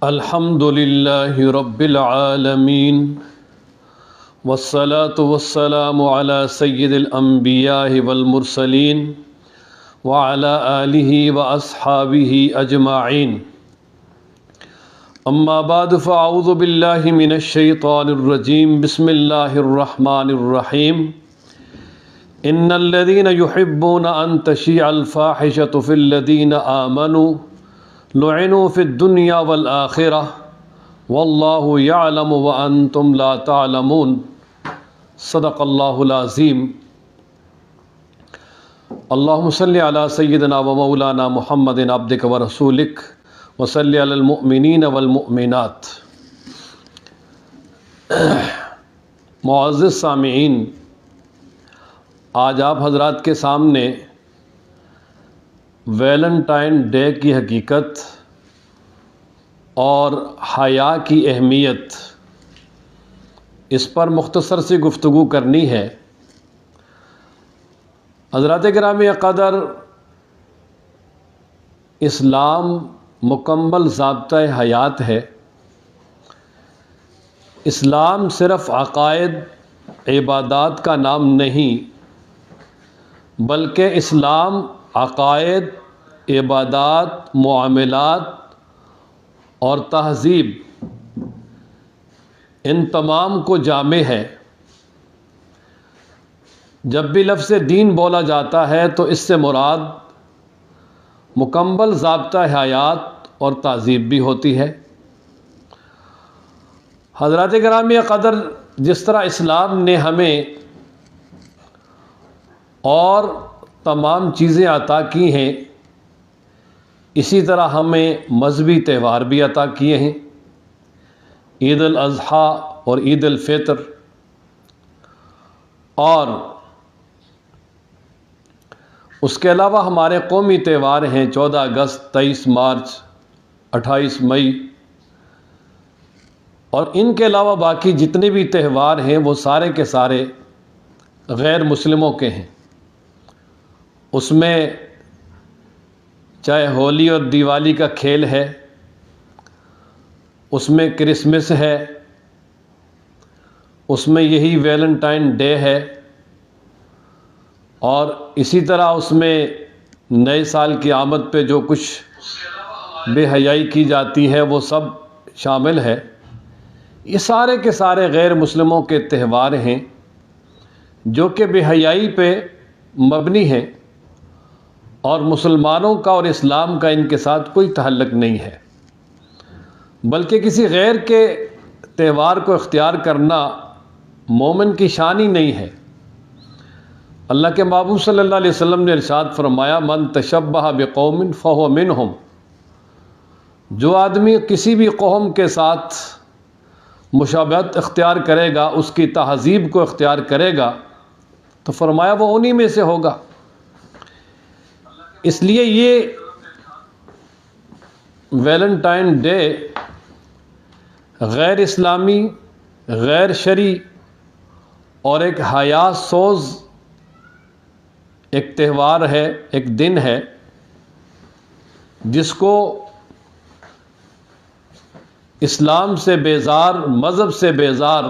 الحمد للہ رب العالمین والصلاة والسلام علی سید الانبیاء والمرسلین وعلی آلہ واصحابہ اجمعین اما بعد فاعوذ باللہ من الشیطان الرجیم بسم اللہ الرحمن الرحیم ان الذین یحبون ان تشیع الفاحشۃ فی الذین آمنوا لعنوا فی الدنیا والآخرہ واللہ یعلم وانتم لا تعلمون صدق اللہ العظیم۔ اللہم صلی علی سیدنا و مولانا محمد عبدک و رسولک وصلی علی المؤمنین والمؤمنات۔ معزز سامعین، آج آپ حضرات کے سامنے ویلنٹائن ڈے کی حقیقت اور حیا کی اہمیت، اس پر مختصر سی گفتگو کرنی ہے۔ حضرات گرامی قدر، اسلام مکمل ضابطۂ حیات ہے۔ اسلام صرف عقائد عبادات کا نام نہیں، بلکہ اسلام عقائد، عبادات، معاملات اور تہذیب، ان تمام کو جامع ہے۔ جب بھی لفظ دین بولا جاتا ہے تو اس سے مراد مکمل ضابطہ حیات اور تہذیب بھی ہوتی ہے۔ حضرات گرامی قدر، جس طرح اسلام نے ہمیں اور تمام چیزیں عطا کی ہیں، اسی طرح ہمیں مذہبی تہوار بھی عطا کیے ہیں، عید الاضحیٰ اور عید الفطر، اور اس کے علاوہ ہمارے قومی تہوار ہیں 14 اگست، 23 مارچ، 28 مئی، اور ان کے علاوہ باقی جتنے بھی تہوار ہیں وہ سارے کے سارے غیر مسلموں کے ہیں۔ اس میں چاہے ہولی اور دیوالی کا کھیل ہے، اس میں کرسمس ہے، اس میں یہی ویلنٹائن ڈے ہے، اور اسی طرح اس میں نئے سال کی آمد پہ جو کچھ بے حیائی کی جاتی ہے وہ سب شامل ہے۔ یہ سارے کے سارے غیر مسلموں کے تہوار ہیں جو کہ بے حیائی پہ مبنی ہیں، اور مسلمانوں کا اور اسلام کا ان کے ساتھ کوئی تعلق نہیں ہے، بلکہ کسی غیر کے تہوار کو اختیار کرنا مومن کی شان ہی نہیں ہے۔ اللہ کے محبوب صلی اللہ علیہ وسلم نے ارشاد فرمایا، من تشبہ بقوم فہو منہم، جو آدمی کسی بھی قوم کے ساتھ مشابہت اختیار کرے گا، اس کی تہذیب کو اختیار کرے گا، تو فرمایا وہ انہی میں سے ہوگا۔ اس لیے یہ ویلنٹائن ڈے غیر اسلامی، غیر شرعی اور ایک حیا سوز ایک تہوار ہے، ایک دن ہے، جس کو اسلام سے بیزار، مذہب سے بیزار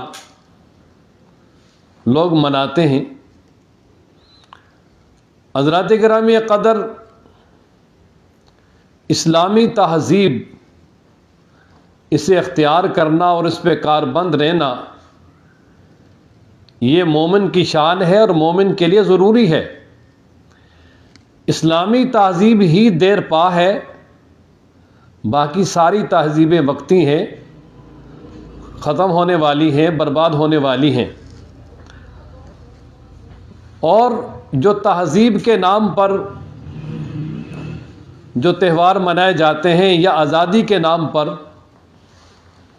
لوگ مناتے ہیں۔ حضرات گرامی قدر، اسلامی تہذیب، اسے اختیار کرنا اور اس پہ کاربند رہنا، یہ مومن کی شان ہے اور مومن کے لیے ضروری ہے۔ اسلامی تہذیب ہی دیر پا ہے، باقی ساری تہذیبیں وقتی ہیں، ختم ہونے والی ہیں، برباد ہونے والی ہیں۔ اور جو تہذیب کے نام پر جو تہوار منائے جاتے ہیں یا آزادی کے نام پر،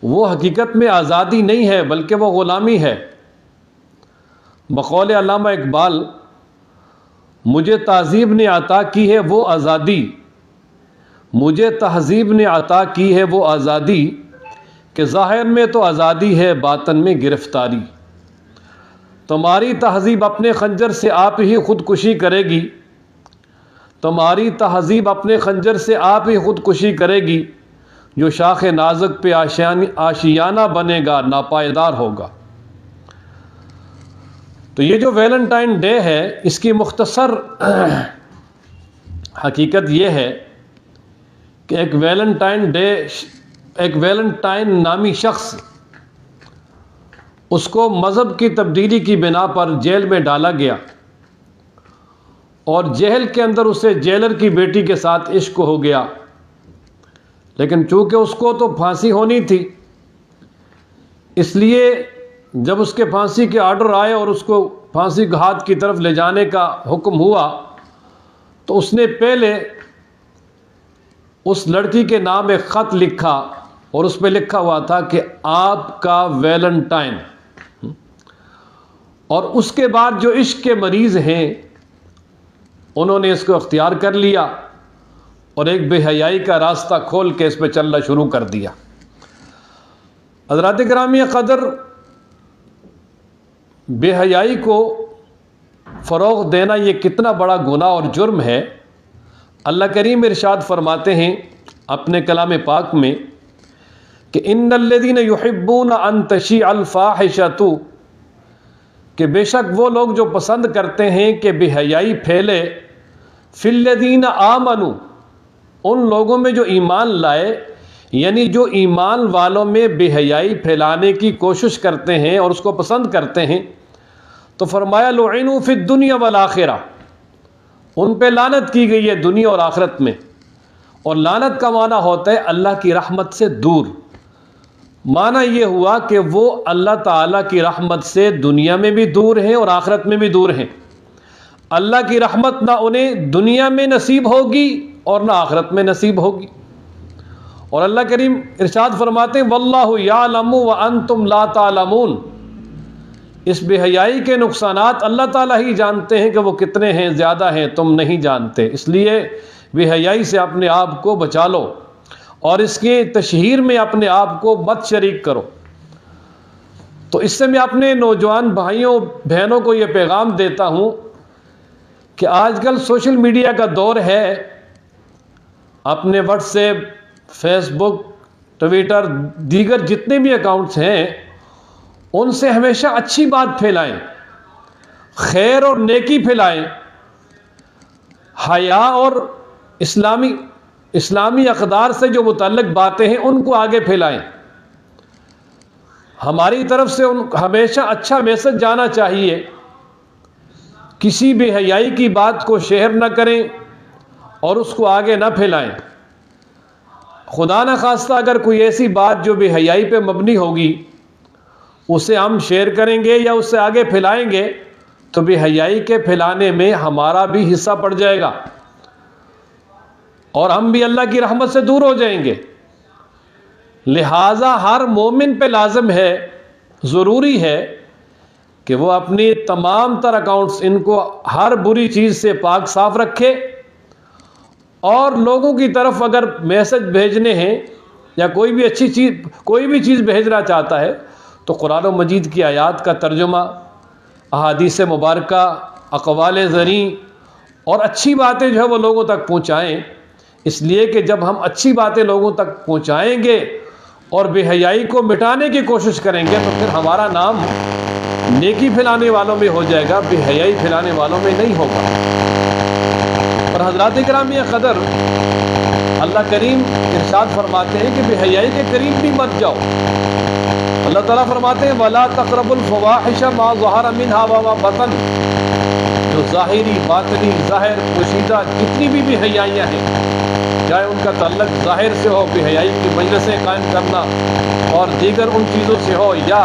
وہ حقیقت میں آزادی نہیں ہے بلکہ وہ غلامی ہے۔ بقول علامہ اقبال، مجھے تہذیب نے عطا کی ہے وہ آزادی، مجھے تہذیب نے عطا کی ہے وہ آزادی، کہ ظاہر میں تو آزادی ہے باطن میں گرفتاری۔ تمہاری تہذیب اپنے خنجر سے آپ ہی خودکشی کرے گی، تمہاری تہذیب اپنے خنجر سے آپ ہی خودکشی کرے گی، جو شاخ نازک پہ آشیانہ بنے گا ناپائیدار ہوگا۔ تو یہ جو ویلنٹائن ڈے ہے اس کی مختصر حقیقت یہ ہے کہ ایک ویلنٹائن نامی شخص، اس کو مذہب کی تبدیلی کی بنا پر جیل میں ڈالا گیا، اور جیل کے اندر اسے جیلر کی بیٹی کے ساتھ عشق ہو گیا، لیکن چونکہ اس کو تو پھانسی ہونی تھی، اس لیے جب اس کے پھانسی کے آرڈر آئے اور اس کو پھانسی گھاٹ کی طرف لے جانے کا حکم ہوا، تو اس نے پہلے اس لڑکی کے نام ایک خط لکھا، اور اس پہ لکھا ہوا تھا کہ آپ کا ویلنٹائن۔ اور اس کے بعد جو عشق کے مریض ہیں انہوں نے اس کو اختیار کر لیا اور ایک بے حیائی کا راستہ کھول کے اس پہ چلنا شروع کر دیا۔ حضرات گرامی قدر، بے حیائی کو فروغ دینا یہ کتنا بڑا گناہ اور جرم ہے۔ اللہ کریم ارشاد فرماتے ہیں اپنے کلام پاک میں کہ ان الذین یحبون ان تشیع الفاحشۃ، کہ بے شک وہ لوگ جو پسند کرتے ہیں کہ بے حیائی پھیلے، فی الذین آمنوا، ان لوگوں میں جو ایمان لائے، یعنی جو ایمان والوں میں بے حیائی پھیلانے کی کوشش کرتے ہیں اور اس کو پسند کرتے ہیں، تو فرمایا لعنوا فی الدنیا والآخرہ، ان پہ لعنت کی گئی ہے دنیا اور آخرت میں۔ اور لعنت کا معنی ہوتا ہے اللہ کی رحمت سے دور۔ معنی یہ ہوا کہ وہ اللہ تعالیٰ کی رحمت سے دنیا میں بھی دور ہیں اور آخرت میں بھی دور ہیں۔ اللہ کی رحمت نہ انہیں دنیا میں نصیب ہوگی اور نہ آخرت میں نصیب ہوگی۔ اور اللہ کریم ارشاد فرماتے ہیں واللہ یعلم وانتم لا تعلمون، اس بے حیائی کے نقصانات اللہ تعالیٰ ہی جانتے ہیں کہ وہ کتنے ہیں، زیادہ ہیں، تم نہیں جانتے۔ اس لیے بے حیائی سے اپنے آپ کو بچا لو اور اس کی تشہیر میں اپنے آپ کو مت شریک کرو۔ تو اس سے میں اپنے نوجوان بھائیوں بہنوں کو یہ پیغام دیتا ہوں کہ آج کل سوشل میڈیا کا دور ہے، اپنے واٹس ایپ، فیس بک، ٹویٹر، دیگر جتنے بھی اکاؤنٹس ہیں ان سے ہمیشہ اچھی بات پھیلائیں، خیر اور نیکی پھیلائیں، حیا اور اسلامی اقدار سے جو متعلق باتیں ہیں ان کو آگے پھیلائیں۔ ہماری طرف سے ہمیشہ اچھا میسج جانا چاہیے، کسی بے حیائی کی بات کو شیئر نہ کریں اور اس کو آگے نہ پھیلائیں۔ خدا نہ خواستہ اگر کوئی ایسی بات جو بے حیائی پہ مبنی ہوگی اسے ہم شیئر کریں گے یا اس سے آگے پھیلائیں گے تو بے حیائی کے پھیلانے میں ہمارا بھی حصہ پڑ جائے گا اور ہم بھی اللہ کی رحمت سے دور ہو جائیں گے۔ لہٰذا ہر مومن پہ لازم ہے، ضروری ہے کہ وہ اپنی تمام تر اکاؤنٹس ان کو ہر بری چیز سے پاک صاف رکھے، اور لوگوں کی طرف اگر میسج بھیجنے ہیں یا کوئی بھی چیز بھیجنا چاہتا ہے تو قرآن و مجید کی آیات کا ترجمہ، احادیث مبارکہ، اقوال زریں اور اچھی باتیں جو ہے وہ لوگوں تک پہنچائیں، اس لیے کہ جب ہم اچھی باتیں لوگوں تک پہنچائیں گے اور بے حیائی کو مٹانے کی کوشش کریں گے تو پھر ہمارا نام نیکی پھیلانے والوں میں ہو جائے گا، بے حیائی پھیلانے والوں میں نہیں ہوگا۔ اور حضرات گرامی قدر، اللہ کریم ارشاد فرماتے ہیں کہ بے حیائی کے قریب بھی مت جاؤ۔ اللہ تعالیٰ فرماتے ہیں وَلَا تَقْرَبُوا الْفَوَاحِشَ مَا ظَهَرَ مِنْهَا وَمَا بَطَنَ، جو ظاہری، باطنی، ظاہر، پوشیدہ جتنی بھی بے حیائیاں ہیں، چاہے ان کا تعلق ظاہر سے ہو، بے حیائی کی مجلسیں قائم کرنا اور دیگر ان چیزوں سے ہو، یا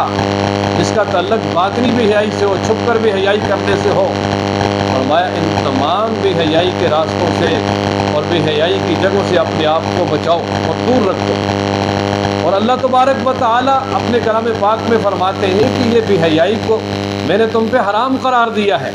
جس کا تعلق باطنی بے حیائی سے ہو، چھپ کر بے حیائی کرنے سے ہو، فرمایا ان تمام بے حیائی کے راستوں سے اور بے حیائی کی جگہوں سے اپنے آپ کو بچاؤ اور دور رکھو۔ اور اللہ تبارک و تعالی اپنے کلام پاک میں فرماتے ہیں کہ یہ بے حیائی کو میں نے تم پہ حرام قرار دیا ہے۔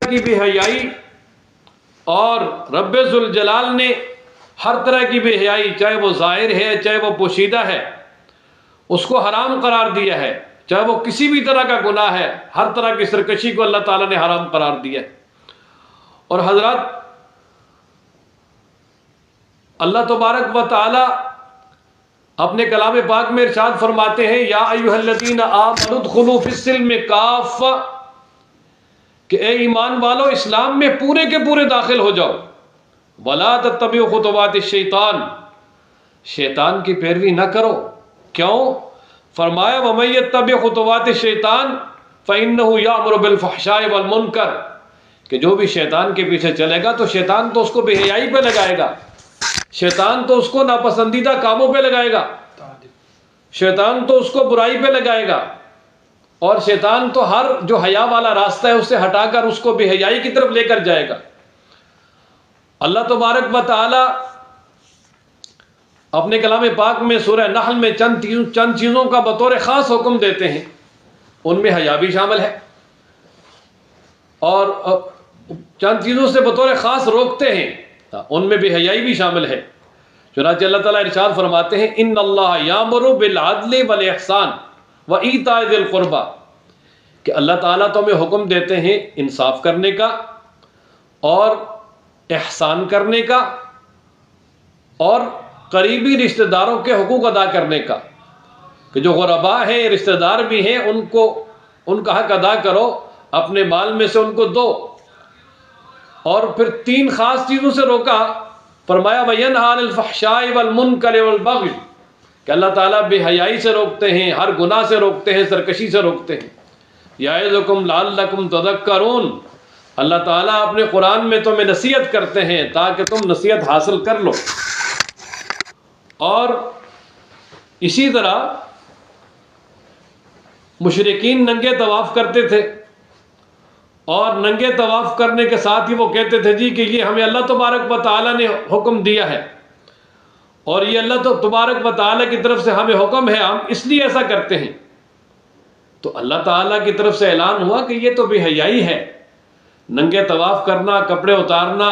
کی بے حیائی، اور رب ذوالجلال نے ہر طرح کی بے حیائی، چاہے وہ ظاہر ہے چاہے وہ پوشیدہ ہے، اس کو حرام قرار دیا ہے، چاہے وہ کسی بھی طرح کا گناہ ہے، ہر طرح کی سرکشی کو اللہ تعالیٰ نے حرام قرار دیا ہے۔ اور حضرات، اللہ تبارک و تعالی اپنے کلام پاک میں ارشاد فرماتے ہیں، یا ایھا الذین آمنوا ادخلوا فی السلم کافہ، کہ اے ایمان والو اسلام میں پورے کے پورے داخل ہو جاؤ۔ ولا تتبعوا خطوات الشیطان، شیطان کی پیروی نہ کرو۔ کیوں؟ فرمایا ومن یتبع خطوات الشیطان فإنہ یأمر بالفحشاء والمنکر، کہ جو بھی شیطان کے پیچھے چلے گا تو شیطان تو اس کو بے حیائی پہ لگائے گا، شیطان تو اس کو ناپسندیدہ کاموں پہ لگائے گا، شیطان تو اس کو برائی پہ لگائے گا، اور شیطان تو ہر جو حیا والا راستہ ہے اس سے ہٹا کر اس کو بے حیائی کی طرف لے کر جائے گا۔ اللہ تبارک و تعالی اپنے کلام پاک میں سورہ نحل میں چند چیزوں کا بطور خاص حکم دیتے ہیں، ان میں حیا بھی شامل ہے، اور چند چیزوں سے بطور خاص روکتے ہیں، ان میں بے حیائی بھی شامل ہے۔ چنانچہ اللہ تعالیٰ ارشاد فرماتے ہیں ان اللہ یامر بالعدل والاحسان وایتاء ذی القربى، کہ اللہ تعالیٰ تو ہمیں حکم دیتے ہیں انصاف کرنے کا اور احسان کرنے کا اور قریبی رشتہ داروں کے حقوق ادا کرنے کا، کہ جو غرباء ہیں، رشتہ دار بھی ہیں، ان کا حق ادا کرو، اپنے مال میں سے ان کو دو۔ اور پھر تین خاص چیزوں سے روکا، فرمایا وَيَنْهَى عَنِ الْفَحْشَاءِ وَالْمُنْكَرِ وَالْبَغْيِ، کہ اللہ تعالیٰ بے حیائی سے روکتے ہیں، ہر گناہ سے روکتے ہیں، سرکشی سے روکتے ہیں۔ یعظکم لعلکم تذکرون، اللہ تعالیٰ اپنے قرآن میں تمہیں نصیحت کرتے ہیں تاکہ تم نصیحت حاصل کر لو۔ اور اسی طرح مشرکین ننگے طواف کرتے تھے، اور ننگے طواف کرنے کے ساتھ ہی وہ کہتے تھے جی کہ یہ ہمیں اللہ تبارک و تعالیٰ نے حکم دیا ہے، اور یہ اللہ تبارک و تعالیٰ کی طرف سے ہمیں حکم ہے، ہم اس لیے ایسا کرتے ہیں۔ تو اللہ تعالیٰ کی طرف سے اعلان ہوا کہ یہ تو بے حیائی ہے، ننگے طواف کرنا، کپڑے اتارنا،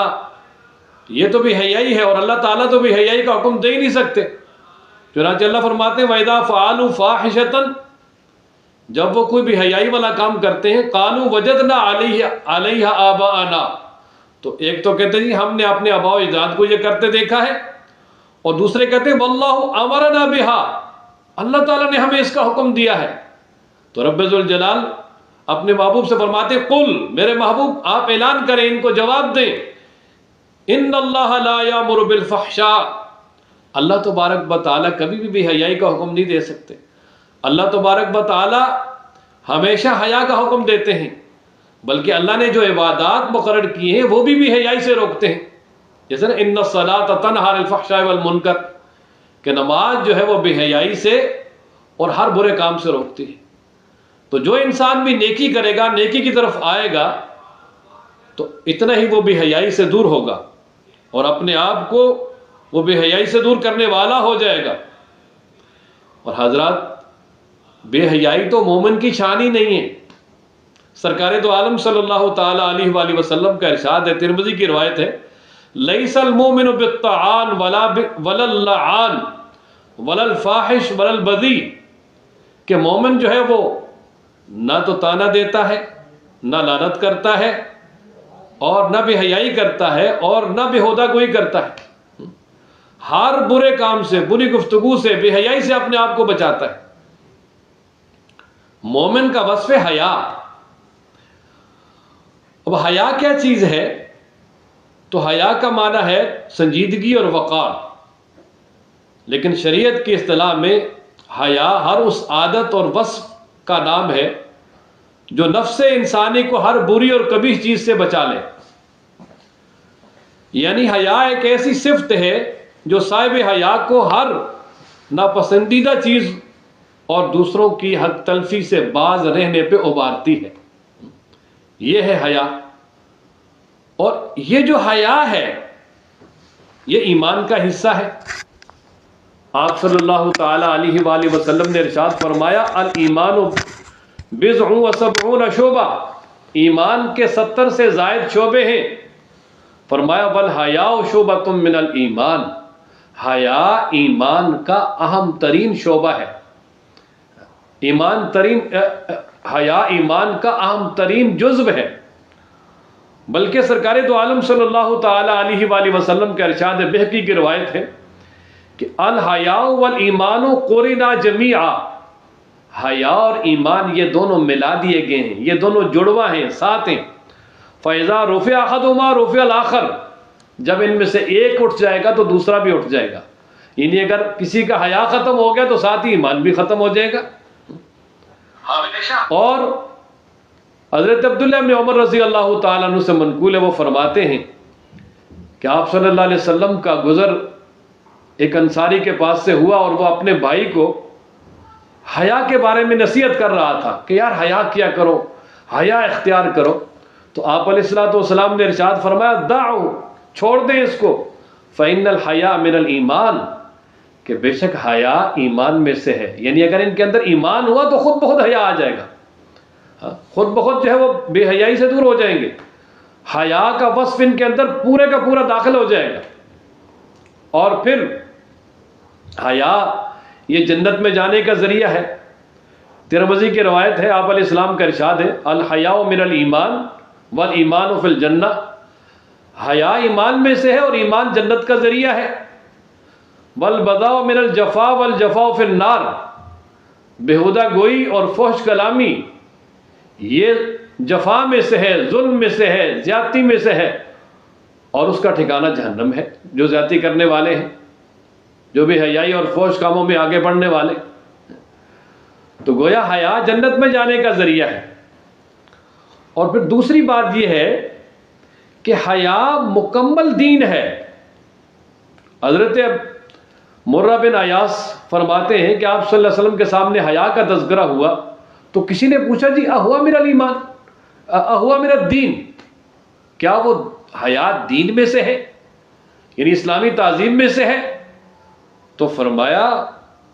یہ تو بے حیائی ہے، اور اللہ تعالیٰ تو بے حیائی کا حکم دے ہی نہیں سکتے۔ چنانچہ اللہ فرماتے ہیں وَإِذَا فَعَلُوا فَاحِشَةً، جب وہ کوئی بے حیائی والا کام کرتے ہیں، قَالُوا وَجَدْنَا عَلَيْهَا آبَاءَنَا، تو ایک تو کہتے ہیں جی ہم نے اپنے آباء و اجداد کو یہ کرتے دیکھا ہے، اور دوسرے کہتے ہیں وَاللَّهُ أَمَرَنَا بِهَا، اللہ تعالیٰ نے ہمیں اس کا حکم دیا ہے۔ تو رب ذوالجلال اپنے محبوب سے فرماتے قل، میرے محبوب آپ اعلان کریں، ان کو جواب دیں، ان اللہ لا یامر بالفحشاء، اللہ تبارک و تعالیٰ کبھی بھی بے حیائی کا حکم نہیں دے سکتے۔ اللہ تبارک و تعالیٰ ہمیشہ حیا کا حکم دیتے ہیں، بلکہ اللہ نے جو عبادات مقرر کی ہیں وہ بھی بے حیائی سے روکتے ہیں، جیسے نا ان الصلاۃ تنہی عن الفحشاء والمنکر، کہ نماز جو ہے وہ بے حیائی سے اور ہر برے کام سے روکتی ہے۔ تو جو انسان بھی نیکی کرے گا، نیکی کی طرف آئے گا، تو اتنا ہی وہ بے حیائی سے دور ہوگا، اور اپنے آپ کو وہ بے حیائی سے دور کرنے والا ہو جائے گا۔ اور حضرات، بے حیائی تو مومن کی شان ہی نہیں ہے۔ سرکار دو عالم صلی اللہ تعالی علیہ وآلہ وسلم کا ارشاد ہے، ترمذی کی روایت ہے، لیس المؤمن بالطعان ولا اللعان ولا الفاحش ولا البذیء، کہ مومن جو ہے وہ نہ تو تانا دیتا ہے، نہ لعنت کرتا ہے، اور نہ بے حیائی کرتا ہے، اور نہ بےہودہ گوئی کرتا ہے، ہر برے کام سے، بری گفتگو سے، بے حیائی سے اپنے آپ کو بچاتا ہے۔ مومن کا وصف حیا۔ اب حیا کیا چیز ہے؟ تو حیا کا معنی ہے سنجیدگی اور وقار، لیکن شریعت کی اصطلاح میں حیا ہر اس عادت اور وصف کا نام ہے جو نفس انسانی کو ہر بری اور قبیح چیز سے بچا لے۔ یعنی حیا ایک ایسی صفت ہے جو صاحب حیا کو ہر ناپسندیدہ چیز اور دوسروں کی حق تلفی سے باز رہنے پہ ابھارتی ہے، یہ ہے حیا۔ اور یہ جو حیا ہے یہ ایمان کا حصہ ہے۔ آپ صلی اللہ تعالی علیہ وآلہ وسلم نے ارشاد فرمایا الایمان بضع و سبعون شعبہ، ایمان کے 70 سے زائد شعبے ہیں۔ فرمایا والحیاء شعبۃ من الایمان، حیا ایمان کا اہم ترین شعبہ ہے، حیا ایمان کا اہم ترین جزو ہے۔ بلکہ سرکار دو عالم صلی اللہ تعالی علیہ وآلہ وسلم کے ارشاد بہقی کی روایت ہے کہ الحیاء والایمان قرنا جمیعا، حیا اور ایمان یہ دونوں ملا دیے گئے ہیں، یہ دونوں جڑواں ہیں، ساتھ ہیں۔ فَإِذَا رُفِعَ أَحَدُهُمَا رُفِعَ الْآخَرُ، جب ان میں سے ایک اٹھ جائے گا تو دوسرا بھی اٹھ جائے گا، یعنی اگر کسی کا حیا ختم ہو گیا تو ساتھ ہی ایمان بھی ختم ہو جائے گا۔ اور حضرت عبداللہ بن عمر رضی اللہ تعالیٰ عنہ سے منقول ہے، وہ فرماتے ہیں کہ آپ صلی اللہ علیہ وسلم کا گزر ایک انصاری کے پاس سے ہوا اور وہ اپنے بھائی کو حیا کے بارے میں نصیحت کر رہا تھا کہ یار حیا کیا کرو، حیا اختیار کرو۔ تو آپ علیہ الصلوۃ والسلام نے ارشاد فرمایا دعو، چھوڑ دیں اس کو، فإن الحیا من الایمان، کہ بے شک حیا ایمان میں سے ہے، یعنی اگر ان کے اندر ایمان ہوا تو خود بخود حیا آ جائے گا، خود بخود جو ہے وہ بے حیائی سے دور ہو جائیں گے، حیا کا وصف ان کے اندر پورے کا پورا داخل ہو جائے گا۔ اور پھر حیا یہ جنت میں جانے کا ذریعہ ہے۔ ترمذی کی روایت ہے، آپ علیہ السلام کا ارشاد ہے الحیاء من الایمان والایمان فی الجنہ، حیا ایمان میں سے ہے اور ایمان جنت کا ذریعہ ہے۔ والبذاء من الجفاء والجفاء فی النار، بےہودہ گوئی اور فحش کلامی یہ جفا میں سے ہے، ظلم میں سے ہے، زیادتی میں سے ہے، اور اس کا ٹھکانہ جہنم ہے۔ جو زیادتی کرنے والے ہیں، جو بھی حیائی اور فحش کاموں میں آگے بڑھنے والے، تو گویا حیا جنت میں جانے کا ذریعہ ہے۔ اور پھر دوسری بات یہ ہے کہ حیا مکمل دین ہے۔ حضرت مرہ بن عیاص فرماتے ہیں کہ آپ صلی اللہ علیہ وسلم کے سامنے حیا کا تذکرہ ہوا تو کسی نے پوچھا جی اہوا میرا ایمان، اہوا میرا دین، کیا وہ حیا دین میں سے ہے، یعنی اسلامی تعظیم میں سے ہے؟ تو فرمایا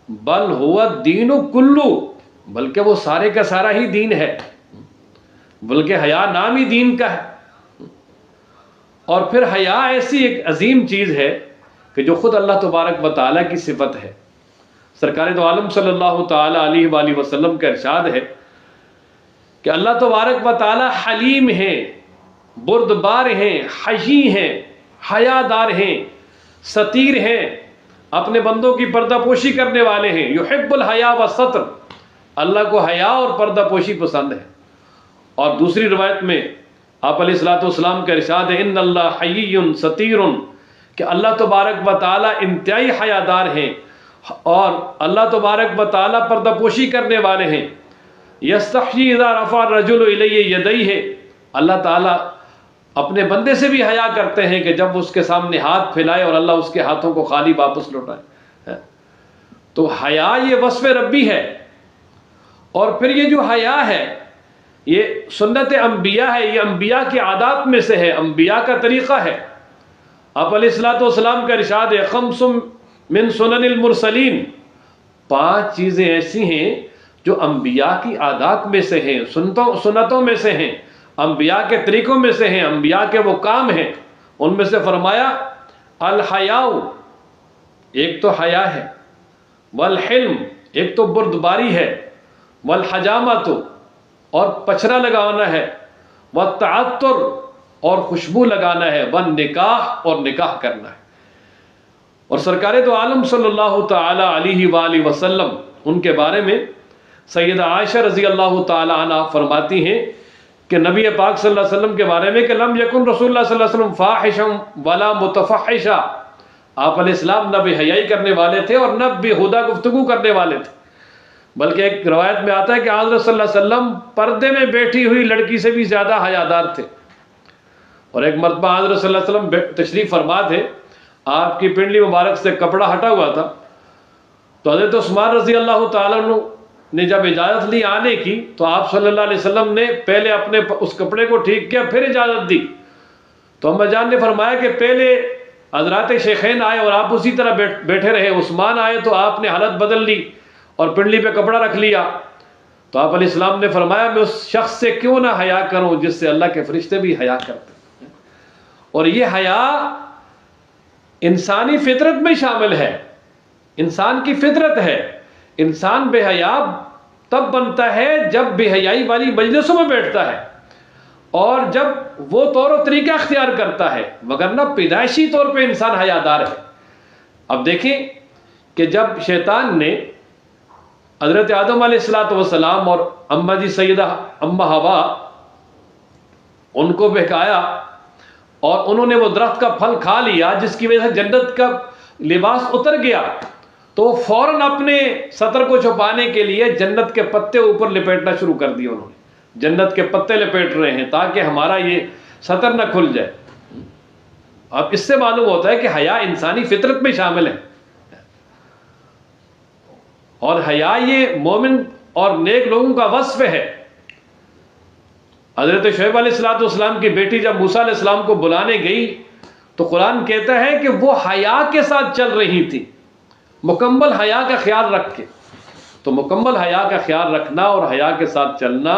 بل ہوا دین کلو، بلکہ وہ سارے کا سارا ہی دین ہے، بلکہ حیا نام ہی دین کا ہے۔ اور پھر حیا ایسی ایک عظیم چیز ہے کہ جو خود اللہ تبارک و تعالیٰ کی صفت ہے۔ سرکار دو عالم صلی اللہ تعالیٰ علیہ وآلہ وسلم کا ارشاد ہے کہ اللہ تبارک و تعالیٰ حلیم ہیں، بردبار ہیں، حی ہیں، حیا دار ہیں، ستیر ہیں، اپنے بندوں کی پردہ پوشی کرنے والے ہیں۔ یحب الحیا والستر، اللہ کو حیا اور پردہ پوشی پسند ہے۔ اور دوسری روایت میں آپ علیہ الصلوۃ والسلام کا ارشاد ہے ان اللہ حی ستیر، کہ اللہ تبارک و تعالیٰ انتہائی حیا دار ہیں اور اللہ تبارک و تعالیٰ پردہ پوشی کرنے والے ہیں۔ یستحیی اذا رفع الرجل الیہ یدیہ، اللہ تعالیٰ اپنے بندے سے بھی حیا کرتے ہیں کہ جب اس کے سامنے ہاتھ پھیلائے اور اللہ اس کے ہاتھوں کو خالی واپس لوٹائے۔ تو حیا یہ وصف ربی ہے۔ اور پھر یہ جو حیا ہے یہ سنت انبیاء ہے، یہ انبیاء کی عادات میں سے ہے، انبیاء کا طریقہ ہے۔ آپ علیہ الصلوۃ والسلام کا ارشاد ہے خمس من سنن المرسلین، 5 چیزیں ایسی ہیں جو انبیاء کی عادات میں سے ہیں، سنتوں میں سے ہیں، انبیاء کے طریقوں میں سے ہیں، انبیاء کے وہ کام ہیں۔ ان میں سے فرمایا الحیاء، ایک تو حیا ہے، والحلم، ایک تو بردباری ہے، والحجامۃ، اور پچھرا لگانا ہے، والتعطر، اور خوشبو لگانا ہے، والنکاح، اور نکاح کرنا ہے۔ اور سرکار دو عالم صلی اللہ تعالی علیہ وآلہ وسلم ان کے بارے میں سیدہ عائشہ رضی اللہ تعالی عنہ فرماتی ہیں کہ نبی پاک صلی اللہ علیہ وسلم کے بارے میں کہ لم یکن رسول اللہ صلی اللہ علیہ وسلم فاحشا ولا متفحشا، آپ علیہ السلام نہ بے حیائی کرنے والے تھے اور نہ بےہودہ گفتگو کرنے والے تھے، بلکہ ایک روایت میں آتا ہے کہ حضرت صلی اللہ علیہ وسلم پردے میں بیٹھی ہوئی لڑکی سے بھی زیادہ حیادار تھے۔ اور ایک مرتبہ حضرت صلی اللہ علیہ وسلم تشریف فرما تھے، آپ کی پنڈلی مبارک سے کپڑا ہٹا ہوا تھا، تو حضرت عثمان رضی اللہ تعالیٰ عنہ نے جب اجازت لی آنے کی تو آپ صلی اللہ علیہ وسلم نے پہلے اپنے اس کپڑے کو ٹھیک کیا، پھر اجازت دی۔ تو اما جان نے فرمایا کہ پہلے حضرات شیخین آئے اور آپ اسی طرح بیٹھے رہے، عثمان آئے تو آپ نے حالت بدل لی اور پنڈلی پہ کپڑا رکھ لیا۔ تو آپ علیہ السلام نے فرمایا میں اس شخص سے کیوں نہ حیا کروں جس سے اللہ کے فرشتے بھی حیا کرتے ہیں۔ اور یہ حیا انسانی فطرت میں شامل ہے، انسان کی فطرت ہے۔ انسان بے حیا تب بنتا ہے جب بے حیائی والی مجلسوں میں بیٹھتا ہے اور جب وہ طور و طریقہ اختیار کرتا ہے، مگر نہ پیدائشی طور پہ انسان حیادار ہے۔ اب دیکھیں کہ جب شیطان نے حضرت آدم علیہ السلام اور اماں جی سیدہ اماں حوا ان کو بہکایا اور انہوں نے وہ درخت کا پھل کھا لیا جس کی وجہ سے جنت کا لباس اتر گیا، تو فوراً اپنے سطر کو چھپانے کے لیے جنت کے پتے اوپر لپیٹنا شروع کر دیے۔ انہوں نے جنت کے پتے لپیٹ رہے ہیں تاکہ ہمارا یہ سطر نہ کھل جائے۔ اب اس سے معلوم ہوتا ہے کہ حیا انسانی فطرت میں شامل ہے، اور حیا یہ مومن اور نیک لوگوں کا وصف ہے۔ حضرت شعیب علیہ السلام کی بیٹی جب موسیٰ علیہ السلام کو بلانے گئی تو قرآن کہتا ہے کہ وہ حیا کے ساتھ چل رہی تھی، مکمل حیا کا خیال رکھ کے۔ تو مکمل حیا کا خیال رکھنا اور حیا کے ساتھ چلنا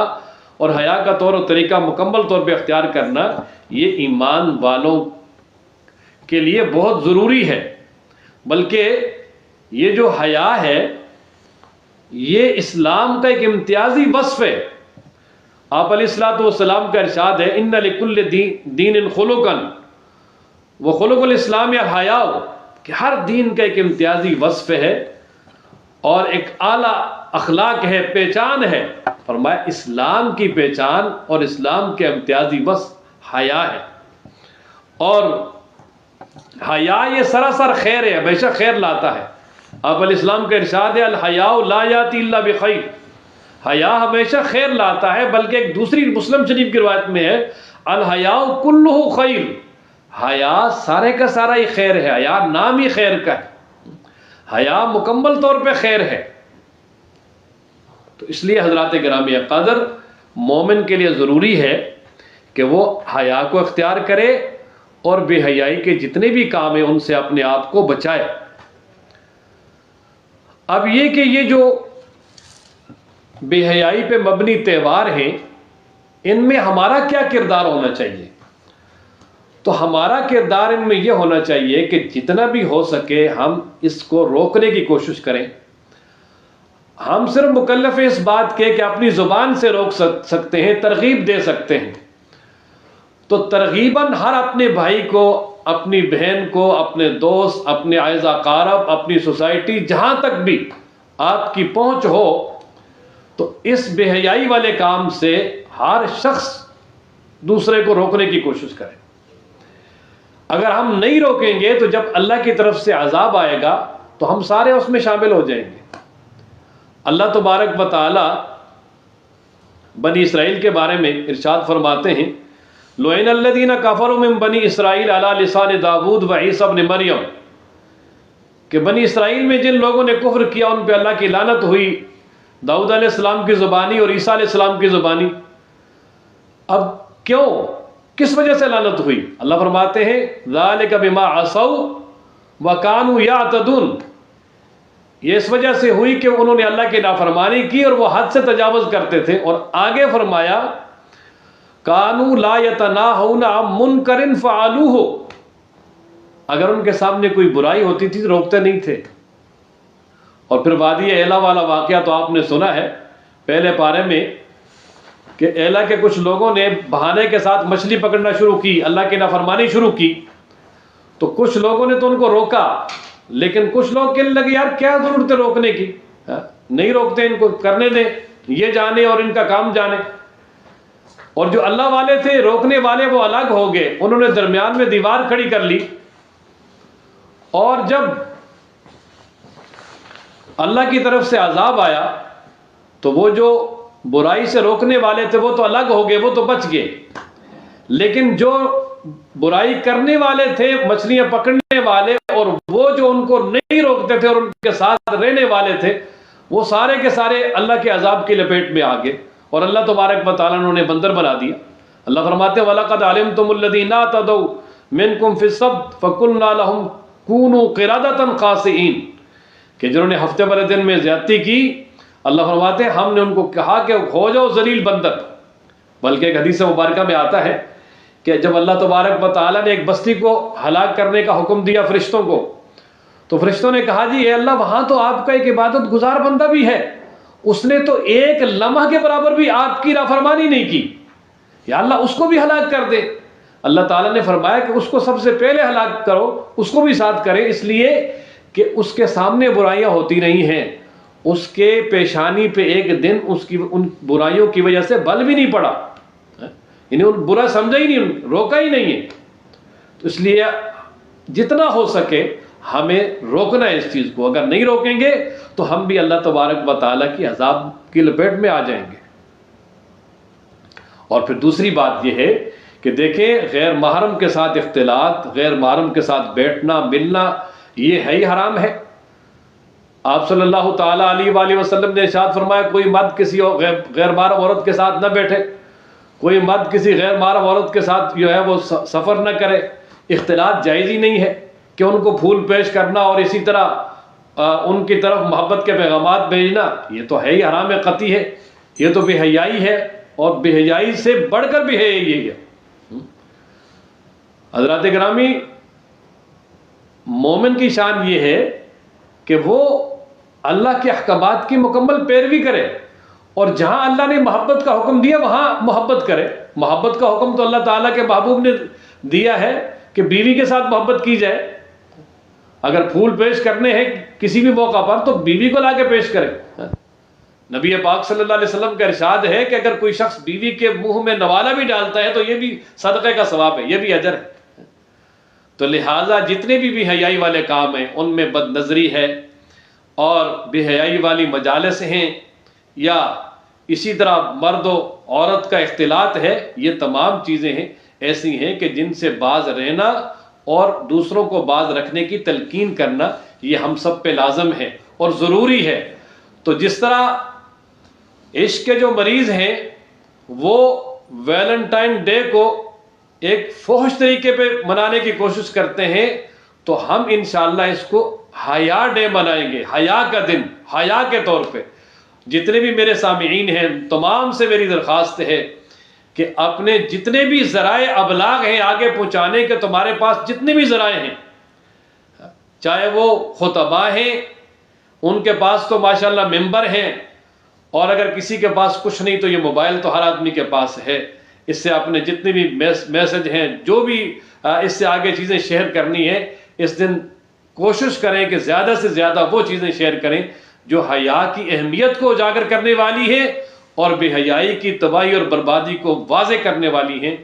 اور حیا کا طور و طریقہ مکمل طور پہ اختیار کرنا، یہ ایمان والوں کے لیے بہت ضروری ہے۔ بلکہ یہ جو حیا ہے یہ اسلام کا ایک امتیازی وصف ہے۔ آپ علیہ السلام کا ارشاد ہے ان لکل دین خلقا وہ خلق الاسلام یا حیا، کہ ہر دین کا ایک امتیازی وصف ہے اور ایک اعلیٰ اخلاق ہے، پہچان ہے۔ فرمایا اسلام کی پہچان اور اسلام کے امتیازی وصف حیا ہے، اور حیا یہ سراسر خیر ہے، ہمیشہ خیر لاتا ہے۔ آپ علیہ السلام کا ارشاد ہے الحیاء لا یاتی الا بخیر، حیا ہمیشہ خیر لاتا ہے۔ بلکہ ایک دوسری مسلم شریف کی روایت میں ہے الحیاء کلہ خیر، حیا سارے کا سارا ہی خیر ہے، حیا نام ہی خیر کا ہے، حیا مکمل طور پہ خیر ہے۔ تو اس لیے حضرات گرامی قدر مومن کے لیے ضروری ہے کہ وہ حیا کو اختیار کرے اور بے حیائی کے جتنے بھی کام ہیں ان سے اپنے آپ کو بچائے۔ اب یہ کہ یہ جو بے حیائی پہ مبنی تہوار ہیں ان میں ہمارا کیا کردار ہونا چاہیے؟ تو ہمارا کردار ان میں یہ ہونا چاہیے کہ جتنا بھی ہو سکے ہم اس کو روکنے کی کوشش کریں۔ ہم صرف مکلف ہیں اس بات کے کہ اپنی زبان سے روک سکتے ہیں، ترغیب دے سکتے ہیں۔ تو ترغیباً ہر اپنے بھائی کو، اپنی بہن کو، اپنے دوست، اپنے اعزہ اقارب، اپنی سوسائٹی، جہاں تک بھی آپ کی پہنچ ہو، تو اس بے حیائی والے کام سے ہر شخص دوسرے کو روکنے کی کوشش کرے۔ اگر ہم نہیں روکیں گے تو جب اللہ کی طرف سے عذاب آئے گا تو ہم سارے اس میں شامل ہو جائیں گے۔ اللہ تبارک و تعالی بنی اسرائیل کے بارے میں ارشاد فرماتے ہیں لعن الذین کفروا من بنی اسرائیل علی لسان داؤد و عیسی ابن مریم، کہ بنی اسرائیل میں جن لوگوں نے کفر کیا ان پہ اللہ کی لعنت ہوئی، داؤد علیہ السلام کی زبانی اور عیسیٰ علیہ السلام کی زبانی۔ اب کیوں، کس وجہ سے لعنت ہوئی؟ اللہ فرماتے ہیں ذالک بما عصوا وکانوا یعتدون، یہ اس وجہ سے ہوئی کہ انہوں نے اللہ کی نافرمانی کی اور وہ حد سے تجاوز کرتے تھے۔ اور آگے فرمایا کانوا لا یتناہون عن منکر فعلوہ، اگر ان کے سامنے کوئی برائی ہوتی تھی تو روکتے نہیں تھے۔ اور پھر وادی ایلا والا واقعہ تو آپ نے سنا ہے پہلے پارے میں کہ ایلا کے کچھ لوگوں نے بہانے کے ساتھ مچھلی پکڑنا شروع کی، اللہ کی نافرمانی شروع کی، تو کچھ لوگوں نے تو ان کو روکا، لیکن کچھ لوگ کہنے لگے یار کیا ضرورت ہے روکنے کی، نہیں روکتے، ان کو کرنے دیں، یہ جانے اور ان کا کام جانے۔ اور جو اللہ والے تھے، روکنے والے، وہ الگ ہو گئے، انہوں نے درمیان میں دیوار کھڑی کر لی۔ اور جب اللہ کی طرف سے عذاب آیا تو وہ جو برائی سے روکنے والے تھے وہ تو الگ ہو گئے، وہ تو بچ گئے، لیکن جو برائی کرنے والے تھے، مچھلیاں پکڑنے والے، اور وہ جو ان کو نہیں روکتے تھے اور ان کے ساتھ رہنے والے تھے، وہ سارے کے سارے اللہ کے عذاب کی لپیٹ میں آ گئے، اور اللہ تبارک و تعالیٰ نے انہیں بندر بنا دیا۔ اللہ فرماتے ہیں وَلَقَدْ عَلِمْتُمُ الَّذِينَ اعْتَدَوْا مِنْكُمْ فِي السَّبْتِ فَقُلْنَا لَهُمْ كُونُوا قِرَدَةً خَاسِئِينَ، کہ جنہوں نے ہفتے والے دن میں زیادتی کی، اللہ فرماتے ہیں ہم نے ان کو کہا کہ ہو جاؤ ذلیل بندر۔ بلکہ ایک حدیث مبارکہ میں آتا ہے کہ جب اللہ تبارک و تعالیٰ نے ایک بستی کو ہلاک کرنے کا حکم دیا فرشتوں کو، تو فرشتوں نے کہا جی اے اللہ وہاں تو آپ کا ایک عبادت گزار بندہ بھی ہے، اس نے تو ایک لمحہ کے برابر بھی آپ کی نافرمانی نہیں کی، یا اللہ اس کو بھی ہلاک کر دے۔ اللہ تعالیٰ نے فرمایا کہ اس کو سب سے پہلے ہلاک کرو، اس کو بھی ساتھ کریں، اس لیے کہ اس کے سامنے برائیاں ہوتی نہیں ہیں، اس کے پیشانی پہ ایک دن اس کی ان برائیوں کی وجہ سے بل بھی نہیں پڑا، یعنی ان برا سمجھا ہی نہیں، روکا ہی نہیں ہے۔ تو اس لیے جتنا ہو سکے ہمیں روکنا ہے اس چیز کو، اگر نہیں روکیں گے تو ہم بھی اللہ تبارک و تعالیٰ کی عذاب کی لپیٹ میں آ جائیں گے۔ اور پھر دوسری بات یہ ہے کہ دیکھیں غیر محرم کے ساتھ اختلاط، غیر محرم کے ساتھ بیٹھنا ملنا یہ ہے ہی حرام ہے۔ آپ صلی اللہ تعالیٰ علیہ وآلہ وسلم نے ارشاد فرمایا کوئی مرد کسی غیر محرم عورت کے ساتھ نہ بیٹھے، کوئی مرد کسی غیر محرم عورت کے ساتھ جو ہے وہ سفر نہ کرے۔ اختلاط جائز ہی نہیں ہے کہ ان کو پھول پیش کرنا اور اسی طرح ان کی طرف محبت کے پیغامات بھیجنا، یہ تو ہے ہی حرام قطعی ہے، یہ تو بے حیائی ہے، اور بے حیائی سے بڑھ کر بھی ہے یہی ہے۔ حضرات گرامی، مومن کی شان یہ ہے کہ وہ اللہ کے احکامات کی مکمل پیروی کرے، اور جہاں اللہ نے محبت کا حکم دیا وہاں محبت کرے۔ محبت کا حکم تو اللہ تعالیٰ کے محبوب نے دیا ہے کہ بیوی کے ساتھ محبت کی جائے، اگر پھول پیش کرنے ہیں کسی بھی موقع پر تو بیوی کو لا کے پیش کرے۔ نبی پاک صلی اللہ علیہ وسلم کا ارشاد ہے کہ اگر کوئی شخص بیوی کے منہ میں نوالا بھی ڈالتا ہے تو یہ بھی صدقے کا ثواب ہے، یہ بھی اجر ہے۔ تو لہٰذا جتنے بھی حیائی والے کام ہیں ان میں بد نظری ہے اور بے حیائی والی مجالس ہیں، یا اسی طرح مرد و عورت کا اختلاط ہے، یہ تمام چیزیں ہیں ایسی ہیں کہ جن سے باز رہنا اور دوسروں کو باز رکھنے کی تلقین کرنا یہ ہم سب پہ لازم ہے اور ضروری ہے۔ تو جس طرح عشق کے جو مریض ہیں وہ ویلنٹائن ڈے کو ایک فحش طریقے پہ منانے کی کوشش کرتے ہیں، تو ہم انشاءاللہ اس کو حیا ڈے منائیں گے، حیا کا دن، حیا کے طور پہ۔ جتنے بھی میرے سامعین ہیں تمام سے میری درخواست ہے کہ اپنے جتنے بھی ذرائع ابلاغ ہیں آگے پہنچانے کے، تمہارے پاس جتنے بھی ذرائع ہیں، چاہے وہ خطباء ہیں ان کے پاس تو ماشاءاللہ ممبر ہیں، اور اگر کسی کے پاس کچھ نہیں تو یہ موبائل تو ہر آدمی کے پاس ہے، اس سے اپنے جتنے بھی میسج ہیں جو بھی اس سے آگے چیزیں شیئر کرنی ہے، اس دن کوشش کریں کہ زیادہ سے زیادہ وہ چیزیں شیئر کریں جو حیا کی اہمیت کو اجاگر کرنے والی ہیں اور بے حیائی کی تباہی اور بربادی کو واضح کرنے والی ہیں،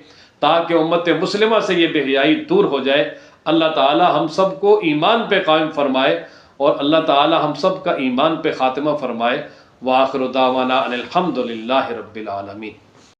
تاکہ امت مسلمہ سے یہ بے حیائی دور ہو جائے۔ اللہ تعالی ہم سب کو ایمان پہ قائم فرمائے، اور اللہ تعالی ہم سب کا ایمان پہ خاتمہ فرمائے۔ وآخر دعوانا ان الحمد للہ رب العالمین۔